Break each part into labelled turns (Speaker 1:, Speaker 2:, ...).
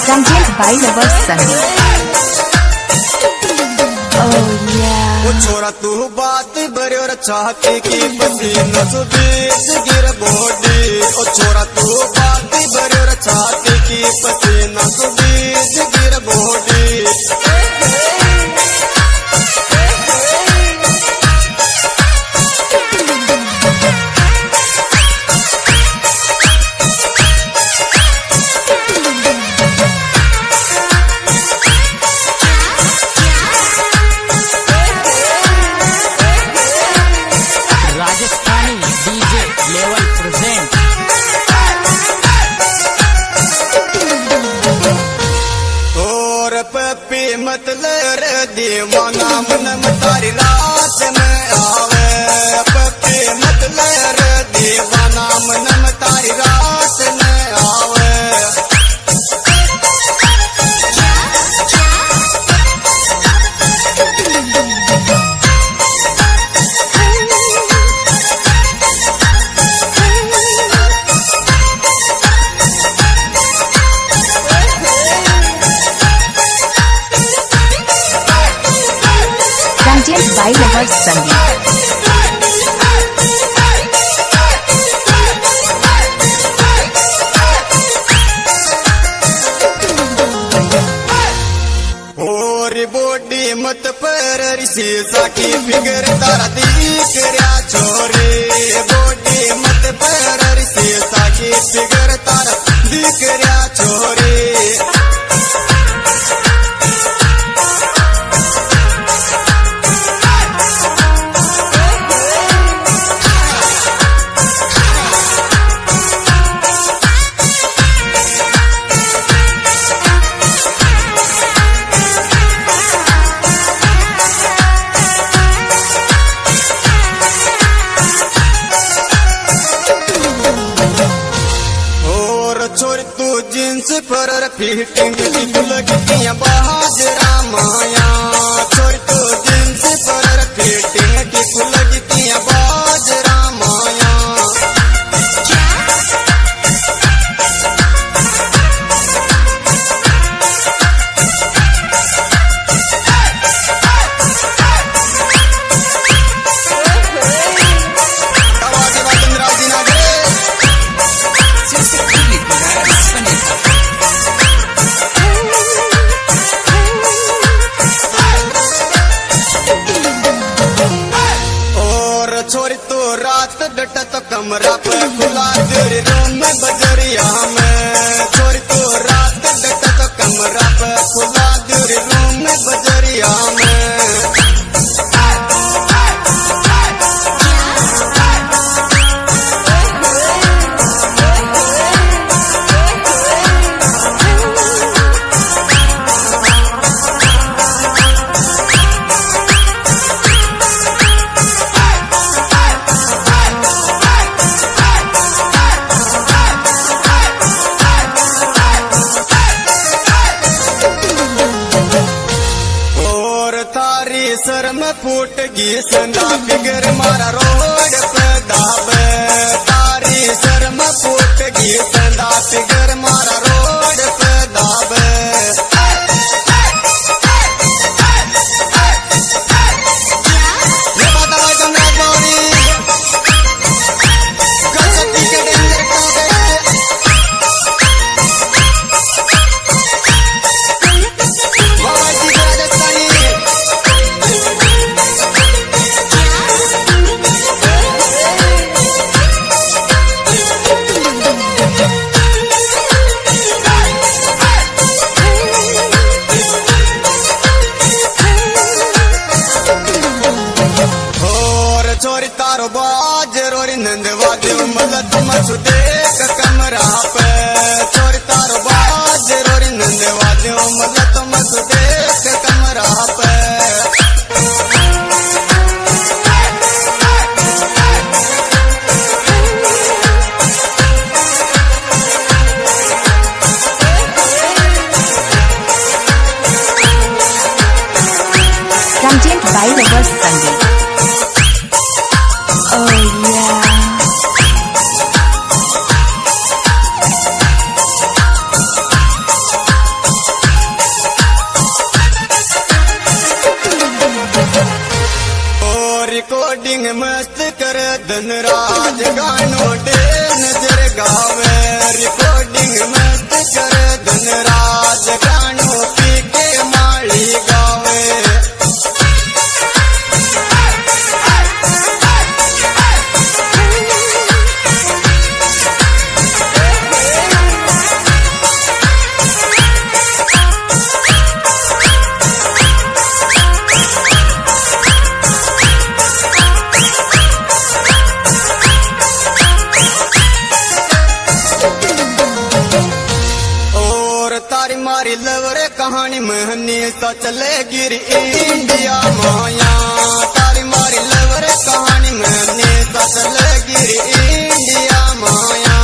Speaker 1: Presented by Lover Sunny. Oh yeah.
Speaker 2: वो छोरा तू बात बड़े और चाहती की पसीना सुबीज गिर बॉडी। ओ छोरा तू बात बड़े और चाहती की पसीना सुबीज गिर बॉडी। मतलब दीवाना मन तारी रात में आवे। पप्पी मतलब दीवाना मन तारी रात में आवे।
Speaker 1: By Lover Sunny.
Speaker 2: और बॉडी मत पर शीशा की फिगर तारा दिख रहा छोरे। बॉडी मत पर शीशा की फिगर तारा दिख रहा छोरे। छोर तू जींस पर फिटिंग की लगतियां बहादुरा माया। छोर तू जींस पर फिटिंग की लगतियां बहादुरा माया। छोरी तो रात डटा तो कमरा पे खुला तेरे रूम में बजरिया में। छोरी तो रात डटा तो कमरा पे खुला तेरे रूम में बजरिया में। शर्म फूट गी संदा फिगर मारा रोड पे दाबे। तारी शर्म फूट गी संदा फिगर मारा रोड पे दाबे। मस्त कर धनराज गानो डे नजर गावे रिकॉर्डिंग मस्त कर धनराज गानो पी के माली गावे मारी लवरे कहानी महनी सा चले गिर इंडिया माया तारी मारी लवरे कहानी महनी सा चले गिर इंडिया माया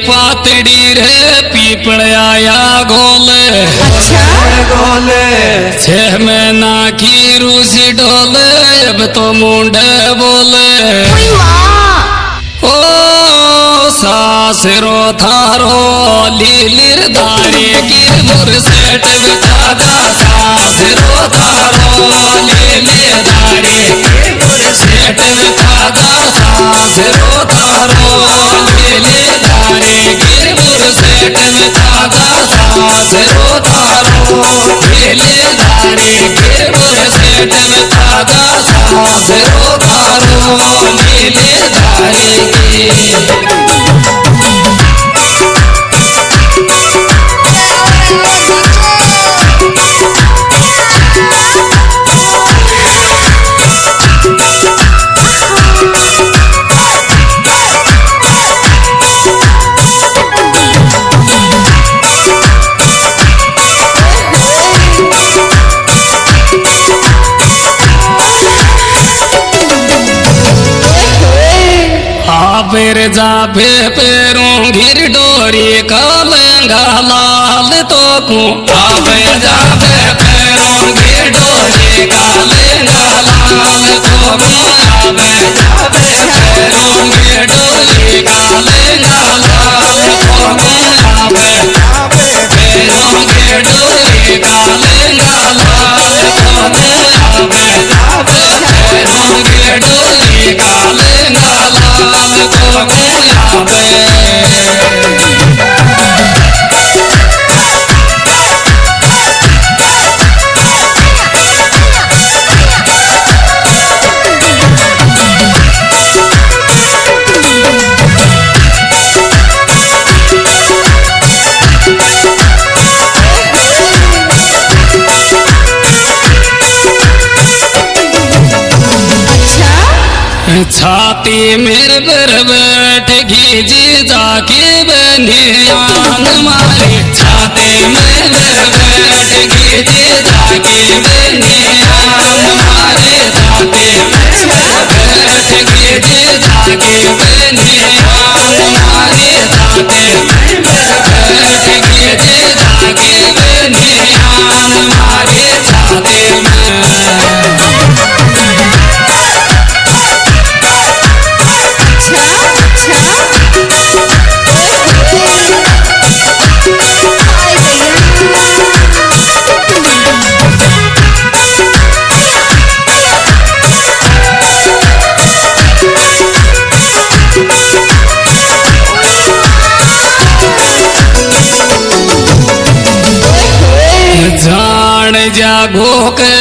Speaker 3: पातड़ी रे पीपड़ाया गोले गोले 6 महीना की रूसी डोले अब तो मुंडे बोले ओ सासरो थारो लीलिर धारे गिर मुरसेट बितादा सासरो थारो लीलिर धारे गिर मुरसेट बितादा सासरो थारो लीलिर धारे गिर मुरसेट बितादा सासरो थारो लीलिर धारे गिर मुरसेट बितादा सासरो थारो लीलिर धारे फिर जाबे पैरों घिर डोरी कालेंगा लाल तो को आवे जाबे पैरों घिर डोरी कालेंगा लाल तो को आवे जाबे पैरों घिर डोरी कालेंगा लाल तो को आवे जाबे पैरों घिर डोरी कालेंगा लाल तो को आवे जाबे पैरों घिर डोरी कालेंगा लाल छाती मेरे पर बैठ खींची जाके बनियान मारे छाती मेरे बैठ खींची जाके बनियान मारे छाती मेरे बैठ खींची जाके बनियान मारे छाती मेरे बैठ खींची जाके बनियान मारे छाती जान जागो के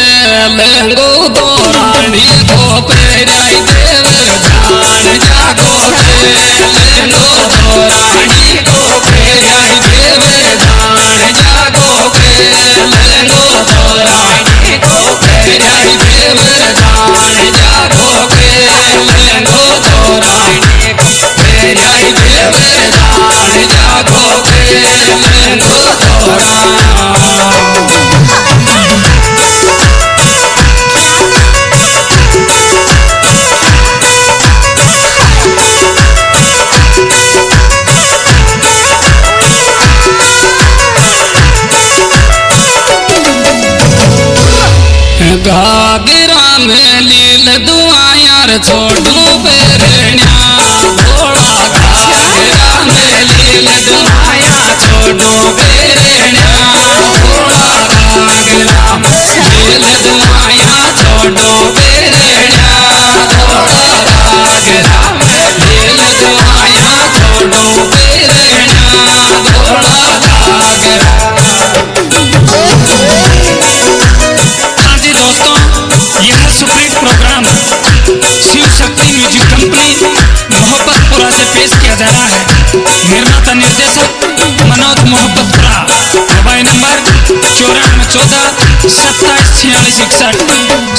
Speaker 3: लेंगो तो रानी को पेराई देव जान जागो के लेंगो तो रानी को पेराई देव जान जागो के लेंगो तो रानी को पेराई देव जान जागो के लेंगो तो रानी को पेराई देव जान जागो के लेंगो तो घाघरा में लील दुआ यार छोड़ू बेरण्या थोड़ा घाघरा में लील दुआ यार छोड़ू बेरण्या थोड़ा घाघरा में लील दुआ यार छोड़ू बेरण्या थोड़ा घाघरा में लील दुआ यार छोड़ू बेरण्या थोड़ा घाघरा। यह superhit programme Shiv Shakti music company Mohabbatpura से पेश किया जा रहा है। निर्माता निर्देशक Manoj Mohabbatpura. Mobile number 9414274661।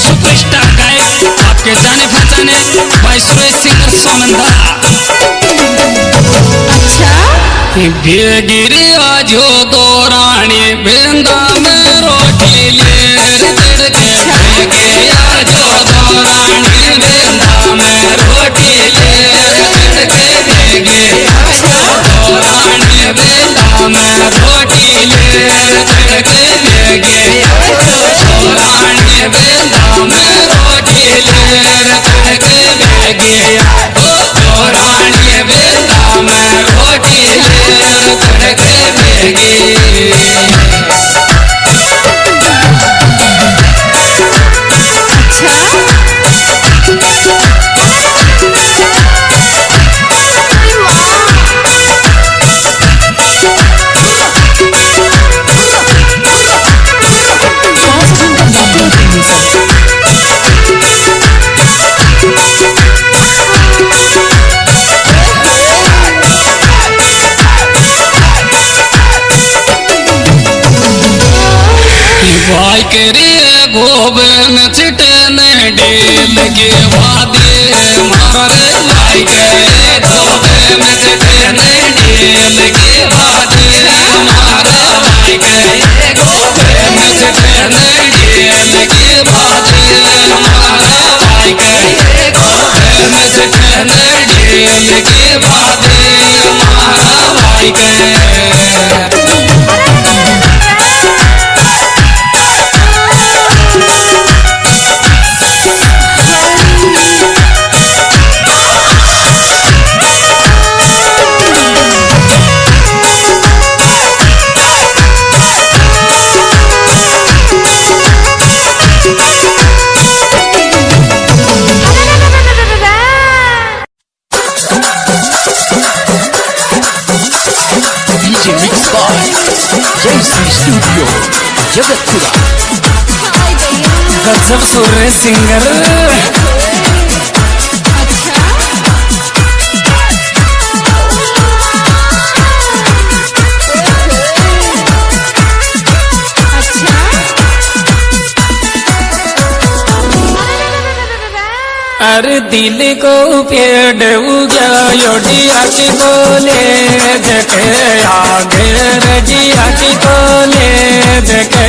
Speaker 3: Superstar गायक आपके जाने पहचाने वाइसरॉय सिंगर सोनंदा। बेगिरी आजो तो रानी बेंदा में रोटी ले तड़के बेगिरी आजो तो रानी बेंदा में रोटी ले तड़के बेगिरी आजो तो रानी बेंदा में रोटी ले तड़के बेगिरी आजो तो रानी बेंदा में रोटी ले तड़के बेगिरी आजो तो रानी बेंदा में रोटी ले तड़के बेगिरी। भाई करे गोबे में चिटन डेल के वादे मारे भाई करे गोबे में चिटन डेल के वादे मारे भाई करे गोबे में चिटन डेल के वादे मारे भाई करे गोबे में चिटन डेल के वादे मारा भाई करे।
Speaker 4: स्टूडियो जगतपुरा। गजब सुर रहे सिंगर। अरे दिल को पेड़ उगा योडिया की बोले देखे आगे रजिया की बोले देखे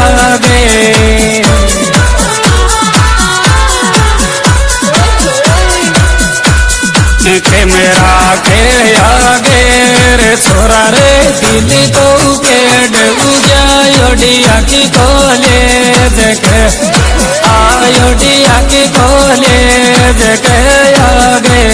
Speaker 4: आगे के मेरा के आगे रे छोरा रे दिल को पेड़ उगा योडिया की बोले देखे आयोडिया की बोले देखे आगे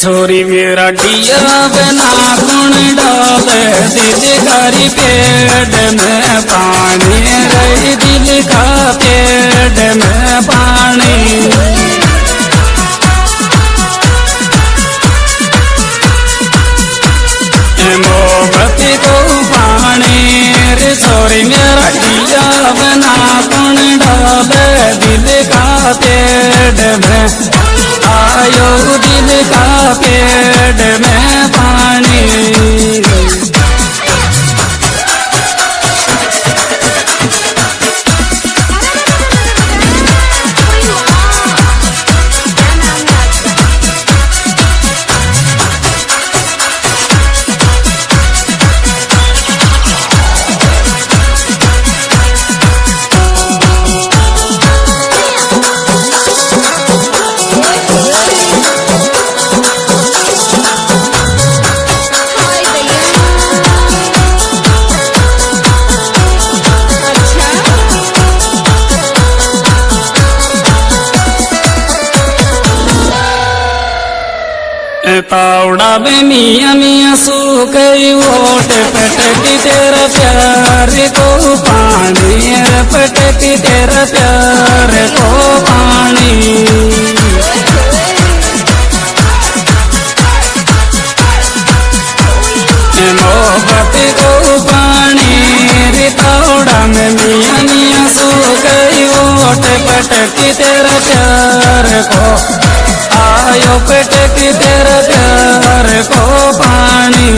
Speaker 4: छोरी मेरा डिया बना कुण डाले दिल करी पेड़ में पानी रही दिल का पेड़ में पानी मोहब्बत को पानी रे छोरी मेरा डिया बना कुण डाले दिल का पेड़ में आयो दिल का पेड़ में पानी तावड़ा में मियाँ मियाँ सू गई वोट पटकी तेरा प्यार को पानी पटकी तेरा प्यार को पानी मोहब्बत को पानी रे तावड़ा में मियाँ मियाँ सू गई वोट पटकी तेरा प्यार को आयो पटकी तेरा प्यार को पानी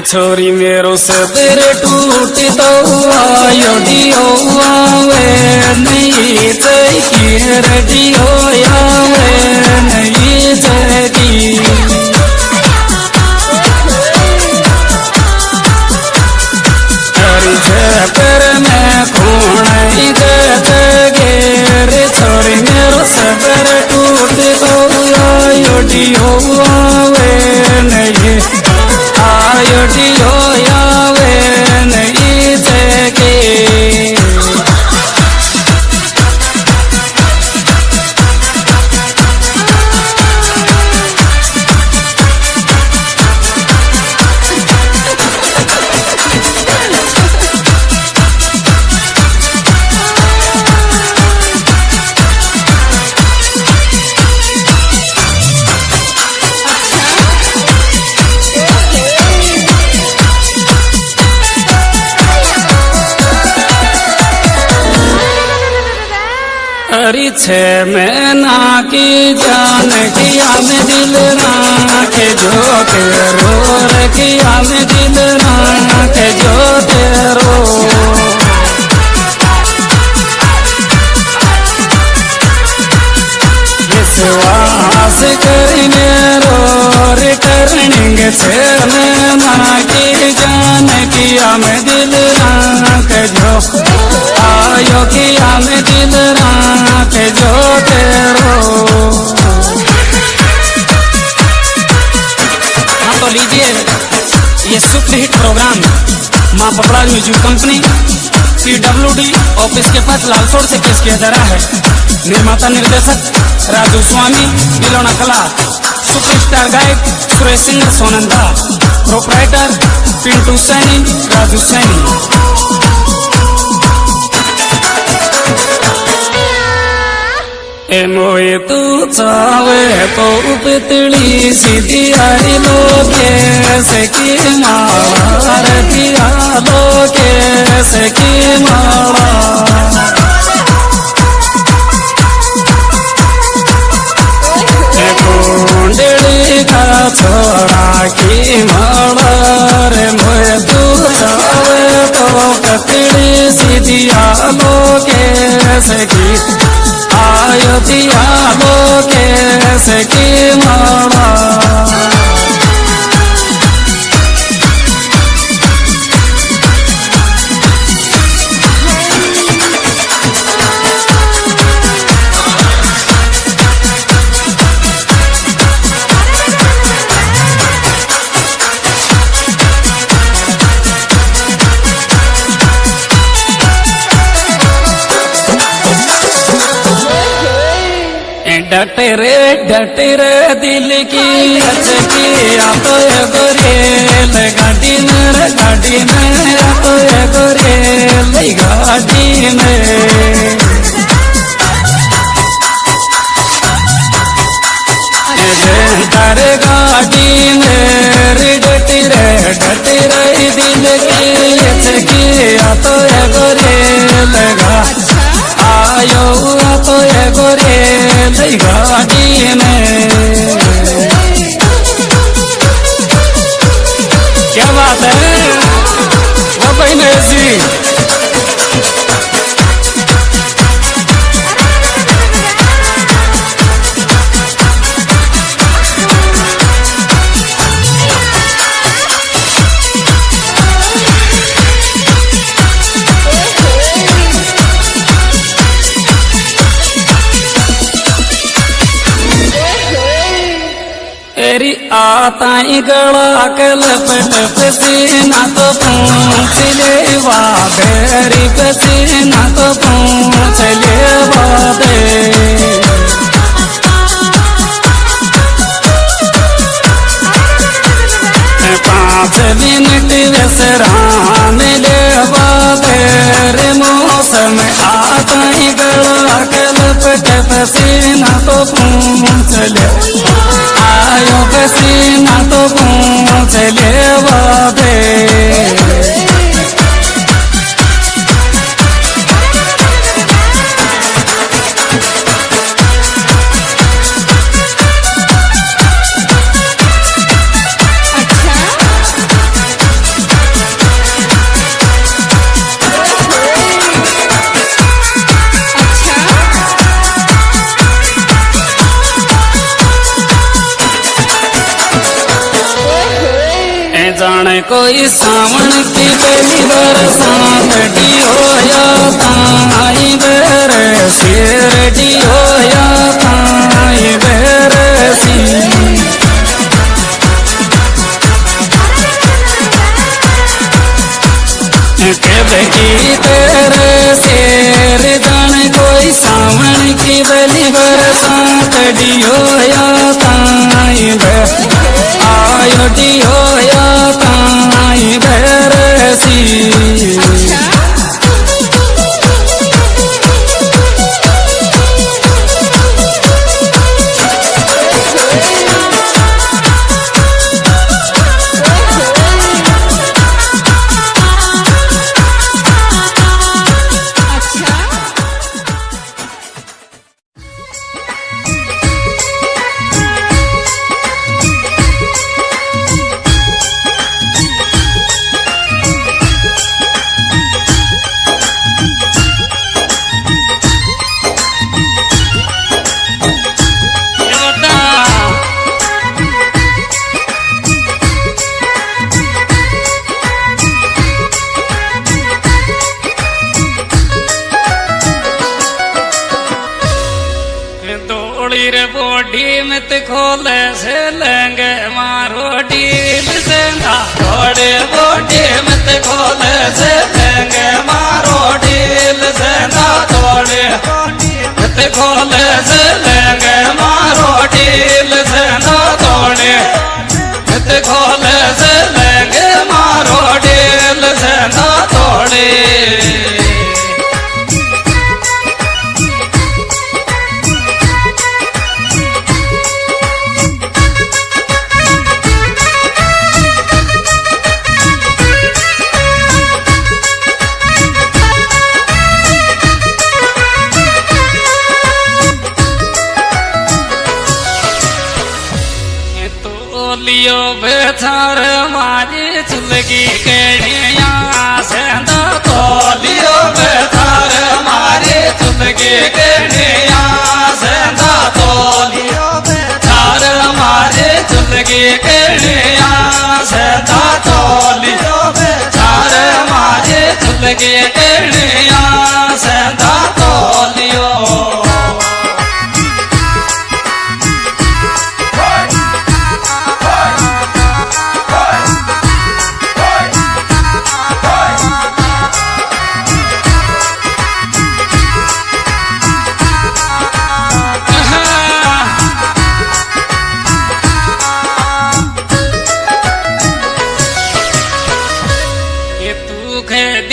Speaker 4: छोरी मेरो सबर टूट तो आयो डियो आवे नहीं जगी रडियो आवे नहीं जगी पर मैं कौन जगे रे छोरी मेरो सबर टूट तो आयो डियो आवे नहीं आयोडियो आवे नहीं जगे छे महीना की जान किया में दिल राख जो तेरो किया में दिल राख जो तेरो विश्वास करने रो रिटर्निंग छे महीना की जान किया में दिल राख जो आयो किया में दिल राख जो तेरो। हाँ तो लीजिए ये सुपर हिट प्रोग्राम माँ पपड़ा म्यूजिक कंपनी PWD ऑफिस के पास लालसोड़ से पेश किया जा रहा है। निर्माता निर्देशक राजू स्वामी, बिलोना कला। सुपरस्टार गायक सुरेश सिंह सोनंदा। प्रोपराइटर पिंटू सैनी, राजू सैनी। ए मोए तू चावे तो पितली सीधी आई लो कैसे की माला दिया लो कैसे की माला। कुंडली का छोरा की माला रे मोए तू चावे तो पितली सीधी आ लो कैसे की आयो दिया लो कैसे की माला। डटे रे दिल की अचकी आ तो गोरेल गाड़ी में आ तो गोरेल गाड़ी में। तारे गाड़ी में डटे रे दिल की अचकी आ तो गोरेल आयो आ तो गोरेल गाड़ी में। क्या बात है वो बहने जी। तेरी आताई गला के लपट पसीना तो पूछ ले वाबेरी पसीना तो पूछ ले वादे। पाँच मिनट वसरान ले वाबेरे मौसम आताई गला के लपट पसीना तो पूछ ले आयो पसीना तो पूछ ले वादे। जाने कोई सावन की बेली बरसात डियो या ताई बरसी डियो या ताई बरसी। की तेरे शेर जाने कोई सावन की बेली बरसात डियो या ताई आयो डियो या ताई बरसी। गिर बॉडी मत खोले से लेंगे मारो डील से ना थोड़े बॉडी मत खोले से लेंगे मारो डील से ना थोड़े मत खोले से लेंगे मारो डील से ना थोड़े मत खोले से लेंगे मारो डील से ना थोड़े लियो बेचार मारी चुलगी केड़िया से तो लियो बेचार मारी चुलगी केड़िया से तो लियो बेचार मारी चुलगी केड़िया से तो लियो बेचार मारी चुलगी केड़िया से तो लियो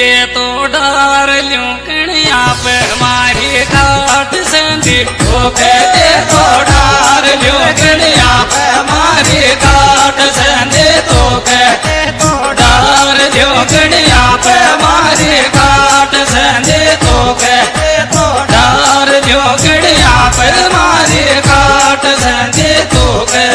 Speaker 4: दे तो डार लूं कणिया पे मारी काट संदी धोखे दे तो डार लूं कणिया पे मारी काट संदी धोखे तो डार लूं कणिया पे मारी काट संदी धोखे तो डार लूं कणिया पे मारी काट संदी धोखे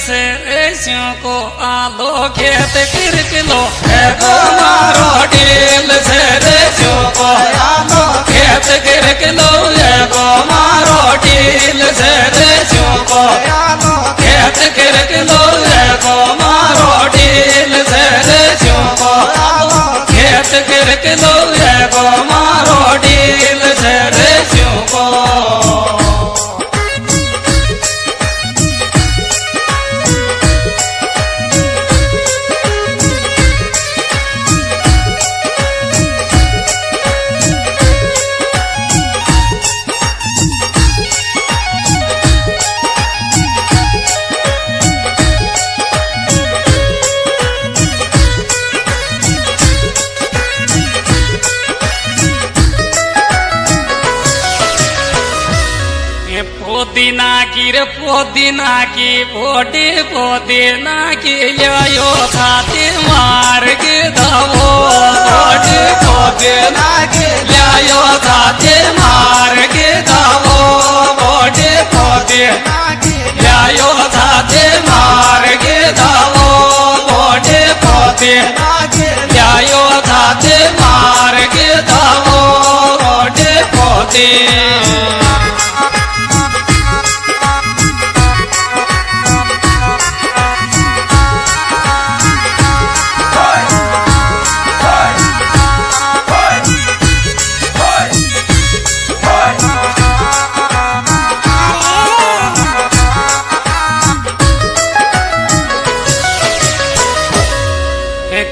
Speaker 4: से रेसियों को आलो खेत फिर किलो को मारो डील से रेसियों को आलो खेत गिर किलो को मारो डील से रेसियों को आलो खेत गिर किलो को मारो डील से रेसियों को आलो खेत गिर किलो को मारो डील से रेसियों को पोदीना की पोटी पोदीना की लियो छाती मार के दवो पोटी पोदीना की लियो छाती मार के दवो पोटी पोदीना की लियो छाती मार के दवो पोटी पोदीना की लियो छाती मार के दवो पोटी पोदीना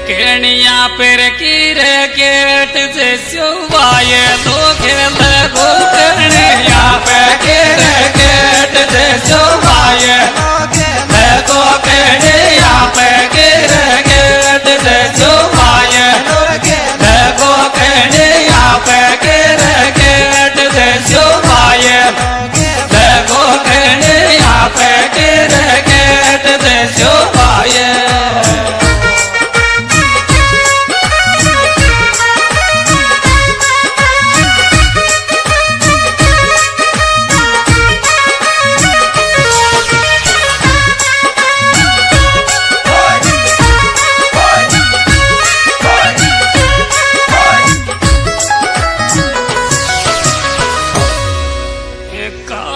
Speaker 4: केणिया पर कीर गेट से सुवाए तो खेल गो केणिया पे कीर गेट से सुवाए तो केणिया पे कीर गेट से सुवाए तो केणिया पे कीर गेट से सुवाए तो केणिया पे कीर गेट से सुवाए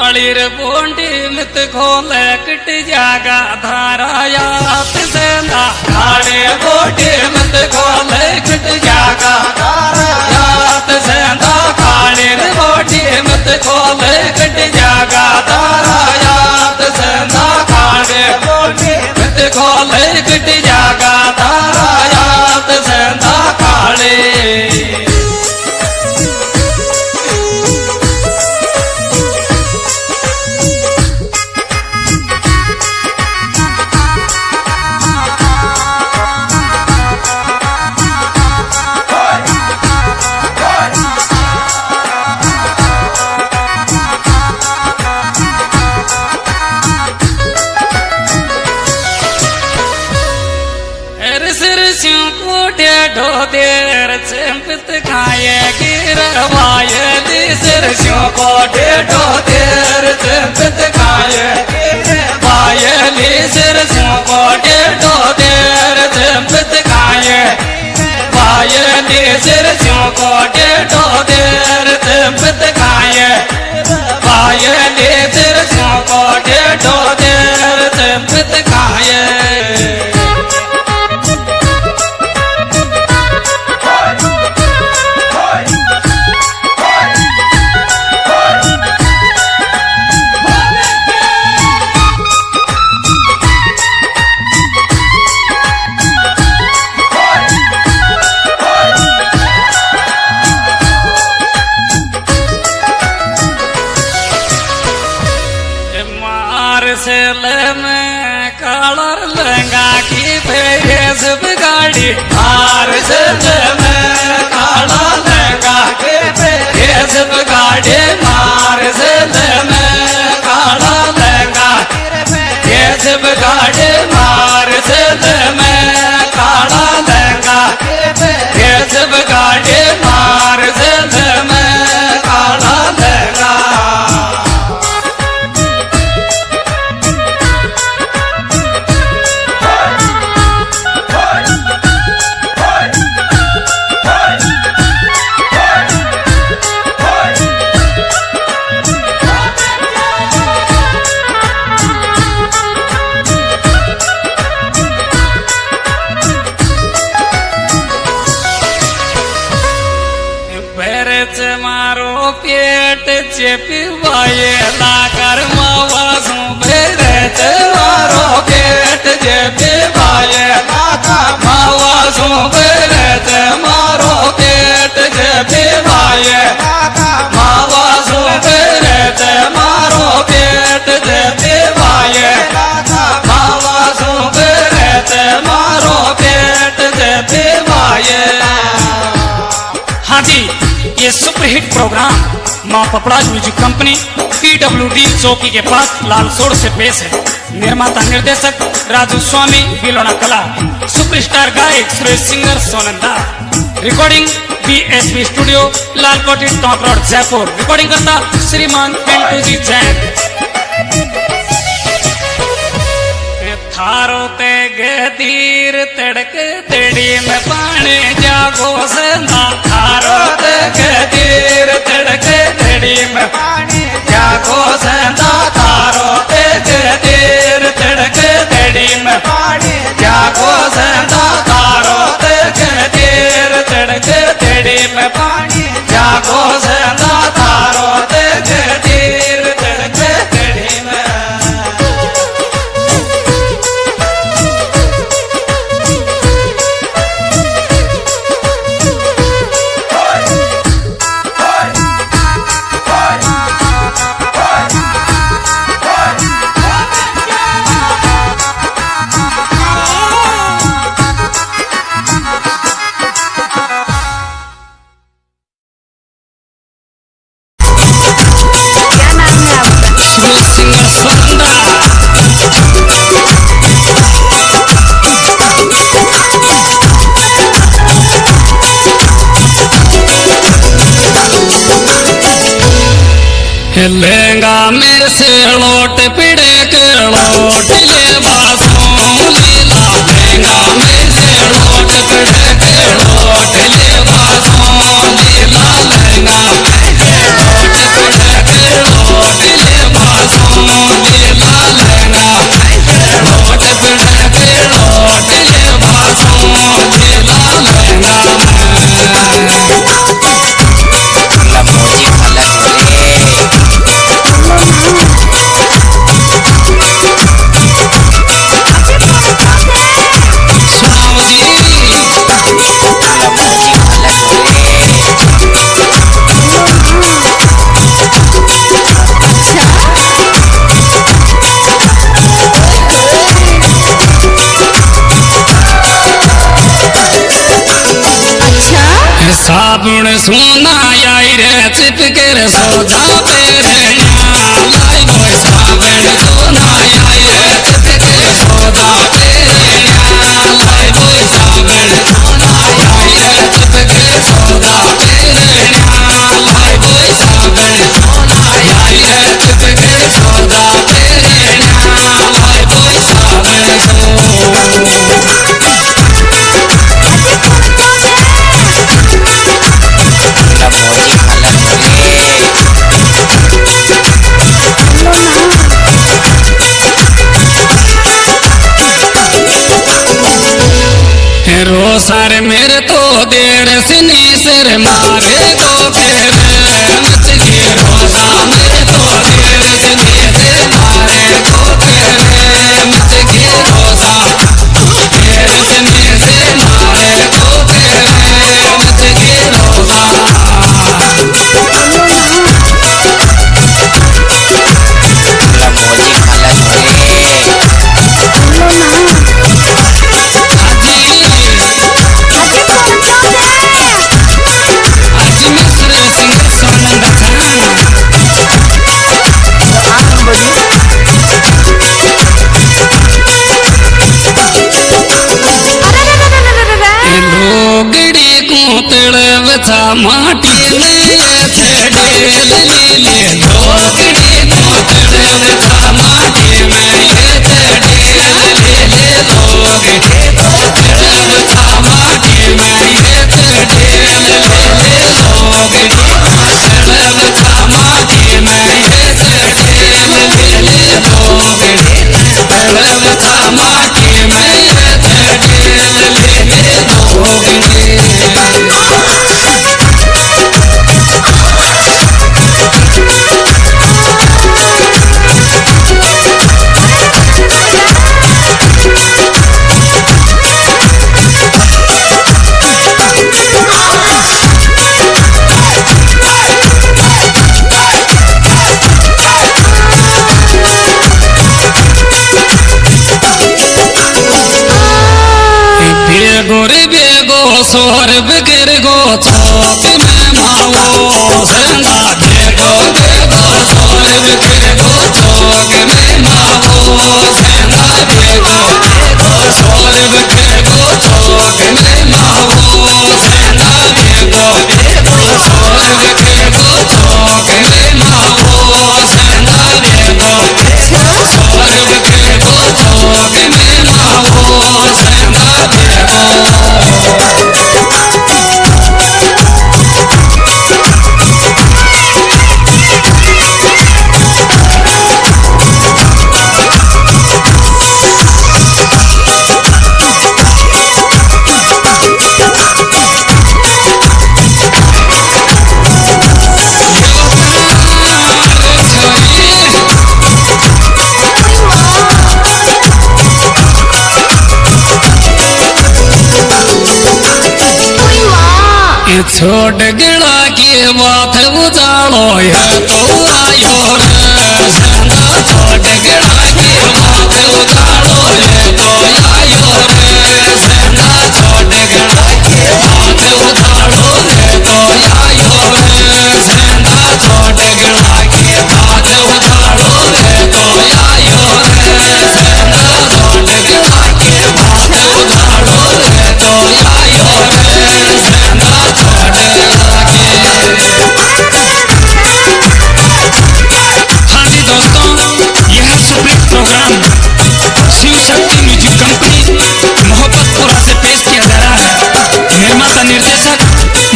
Speaker 4: काली रे बोंडी मित खोले कट जागा धारा यात सेंदा काली बोंडी मित खोले कट जागा धारा यात सेंदा काली रे बोंडी मित खोले कट जागा धारा यात सेंदा काली बोंडी मित खोले कट जागा धारा यात सेंदा काली ढोदेर चंपित खाए गिरवाए सिरसियों को ढोदेर चंपित खाए गिरवाए सिरसियों को ढोदेर चंपित खाए वायली सिरसियों को ढोदेर चंपित खाए वायली सिरसियों को ढोदेर चंपित खाए में कलर लहंगा की भेस बिगाड़ी हार से में काला लहंगा के भेस बिगाड़ी मार से में काला लहंगा भेस बिगाड़ी मार से में काला लहंगा भेस बिगाड़ी मार से में काला लहंगा मारो पेट चेपी वाये लाकर मावासू बेरत मारो पेट चेपी वाये लाकर मावासू बेरत मारो पेट चेपी वाये मावासू बेरत मारो पेट चेपी वाये मावासू बेरत मारो पेट चेपी वाये। हाँ जी, ये सुपरहिट प्रोग्राम मां पपड़ाज म्यूजिक कंपनी PWD चौकी के पास लालसोड़ से पेश है। निर्माता निर्देशक राजू स्वामी बिलोना कला, सुपरस्टार गायक Suresh singer Sonanda. Recording BSB studio Lalkoti top road Jaipur. Recording करता श्रीमान पिंटू जी जैन। थारो ते गदीर तड़क तड़ी में पानी जागो संदा थारो ते गदीर तड़क तड़ी में पानी जागो संदा थारो ते गदीर तड़क तड़ी में पानी जागो संदा थारो ते गदीर तड़क तड़ी में पानी जागो संदा थारो ते गदीर तड़क तड़ी में। लहंगा मेरे से लोट पिड़े के लोट ले बासों लीला लहंगा मेरे से लोट पिड़े के लोट ले बासों लीला लहंगा मेरे से लोट पिड़े के लोट ले साबुन सोना आई रे चिपकर सौदा पेरण्या लाई वो साबुन सोना आई रे चिपकर सौदा पेरण्या लाई वो साबुन सोना आई रे चिपकर सौदा पेरण्या लाई वो साबुन सोना आई रे चिपकर सौदा पेरण्या लाई वो साबुन रोसर मेरे तो देर सिनी सिर मारे को फिर मच के रोसा मेरे तो देर सिनी सिर मारे को फिर मच के रोसा देर सिनी सिर मारे को फिर मच के रोसा तड़वता माटी में चढ़े दलीले लोगड़ी को तड़वता माटी में चढ़े दलीले लोगड़ी को तड़वता माटी में चढ़े दलीले लोगड़ी तड़वता माटी में चढ़े दलीले लोगड़ी तड़वता माटी में चढ़े दलीले लोगड़ी सोर बिगर गो चौक में मावो सेंधा बेगो बेगो सोर बिगर गो चौक में मावो सेंधा बेगो बेगो सोर बिगर गो चौक में मावो सेंधा बेगो बेगो सोर बिगर गो चौक में मावो सेंधा बेगो बेगो सोर बिगर गो चौक में मावो सेंधा बेगो छोड़ गिड़ा की बात उजालो है तो आयो रे सेंधा छोड़ गिड़ा की बात उजालो है तो आयो रे सेंधा छोड़ गिड़ा की बात उजालो है तो आयो रे सेंधा छोड़ गिड़ा की बात उजालो है तो आयो रे सेंधा छोड़ गिड़ा की बात उजालो है तो आयो रे सेंधा हाँ जी दोस्तों, यह supreme programme Shiv Shakti music company Mohabbatpura से पेश किया जा रहा है। निर्माता निर्देशक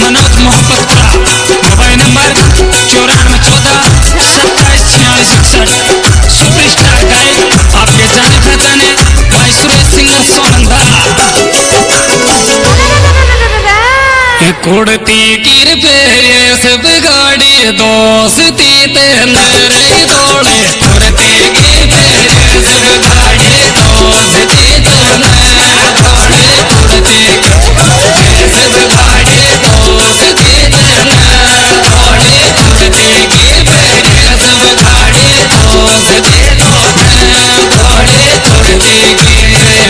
Speaker 4: Manoj Mohabbatpura. Mobile number 9414274661। Superstar गायक आपके जाने पहचाने भाई सुरेश सिंगर सोनंदा। कुड़ती कृपे सब गाड़ी दोस्ती तेरे बोले कुड़ती कृपे सब गाड़ी दोस्ती तेरे बोले कुड़ती सब गाड़ी दोस्ती तेरे बोले कुड़ती कृपे सब गाड़ी दोस्ती तेरे बोले कुड़ती कृपे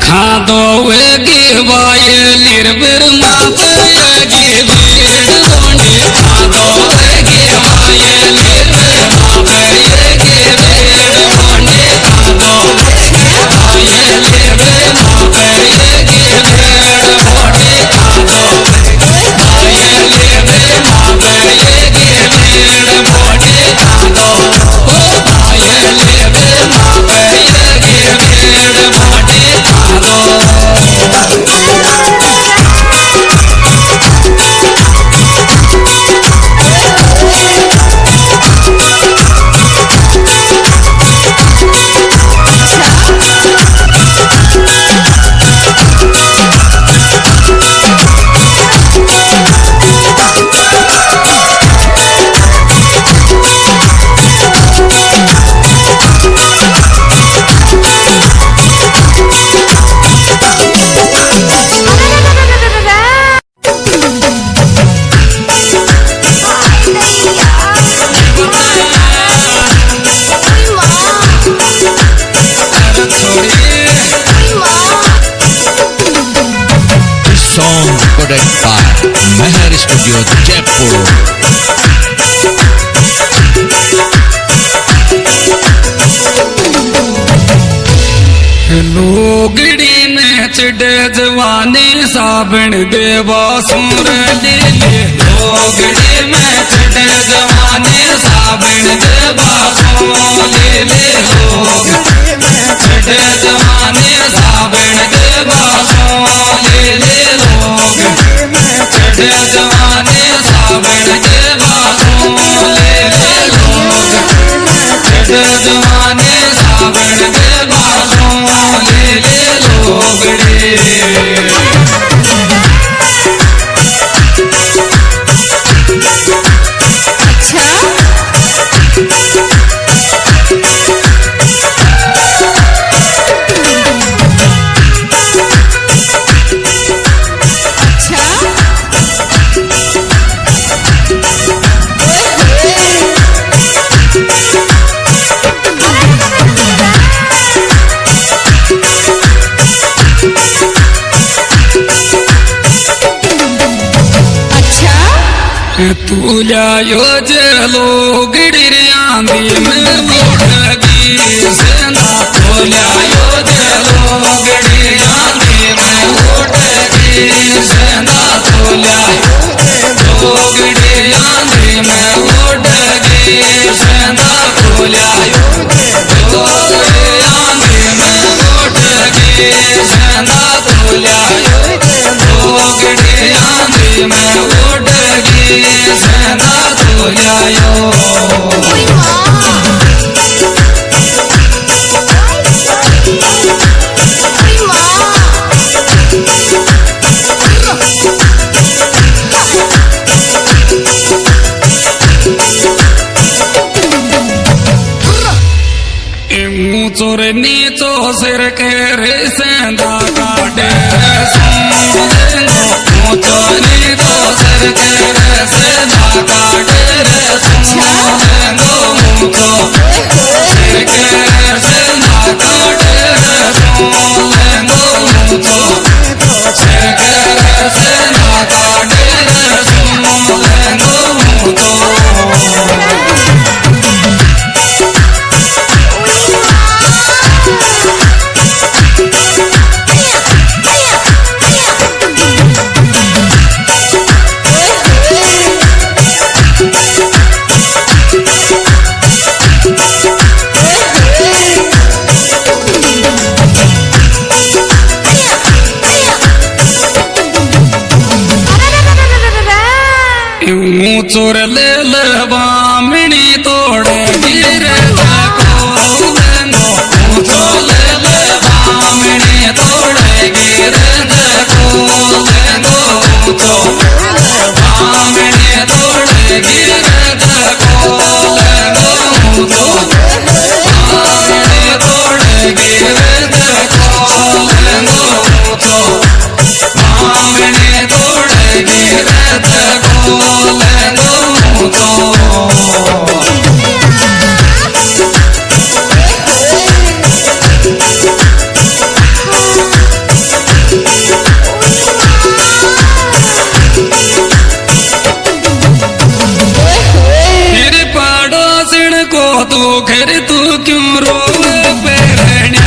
Speaker 3: खादो गिवाय लिरबिर माते गिवेड़ लोने खादो गिवाय लिरबिर माते गिवेड़ लोने खादो गिवाय लिरबिर माते गिवेड़ लोने खादो गिवाय लिरबिर माते गिवेड़ लोने खादो गिवाय लिरबिर माते गिवेड़ लोने
Speaker 5: Song recorded by Meher Studio Jaipur.
Speaker 3: लोगड़ी में चिड़े जवानी साबण देवा सूर ले लोगड़ी में चिड़े जवानी साबण देवा सूर ले लोग चिड़े जवानी साबण देवा सूर ले लोग चिड़े जवानी साबण देवा सूर ले लोग चिड़े जवानी साबण देवा तू लायो जलो गिरी आंधी में मोड़गी सेना तो लायो जलो गिरी आंधी में मोड़गी सेना तो लायो गिरी आंधी में मोड़गी सेना तो लायो गिरी आंधी में मोड़गी सेना तो लायो गिरी आंधी में मोड़गी सेना तो लायो चोर नीचो सिर के रे सेंधा काटे ऊंचो नीचो सिर के रे सेंधा काटे रे ऊंचो सिर के रे सेंधा काटे रे ऊंचो सिर के रे सेंधा काटे रे ऊंचो चोर ले बामिनी तोड़े गिर चोर ले बामिनी तोड़े गिर बामिनी तोड़े गिर बामिनी तोड़े गिर को तू घर तू क्यों रोवे पेरण्या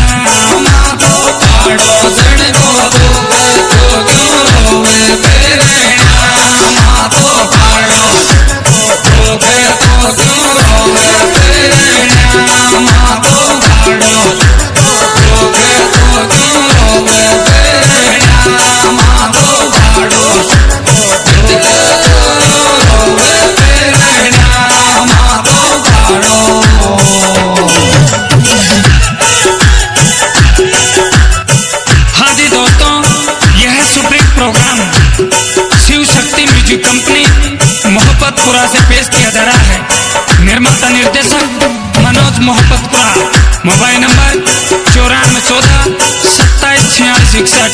Speaker 3: मातो पाड़ो जड़ को तू घर तू क्यों रोवे पेरण्या मातो पाड़ो तू घर तू क्यों रोवे पेरण्या मातो पाड़ो तू घर तू क्यों रोवे पेरण्या मातो पाड़ो हाँ जी दोस्तों, यह supreme programme Shiv Shakti music company Mohabbatpura से पेश किया जा रहा है। निर्माता निर्देशक Manoj Mohabbatpura. Mobile number 9414274661।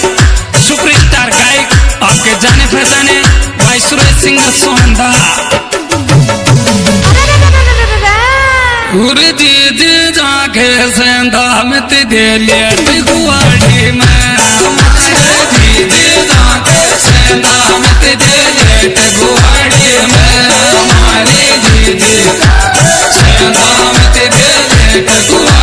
Speaker 3: Superstar गायक आपके जाने पहचाने भाई सुरेश सिंगर सोनंदा। जी जाके सेंधा मत दे लेट गुवाड़ी में जी जाके सेंधा मत दे लेट गुवाड़ी में हमारी जी सेंधा मत दे लेट गुवाड़ी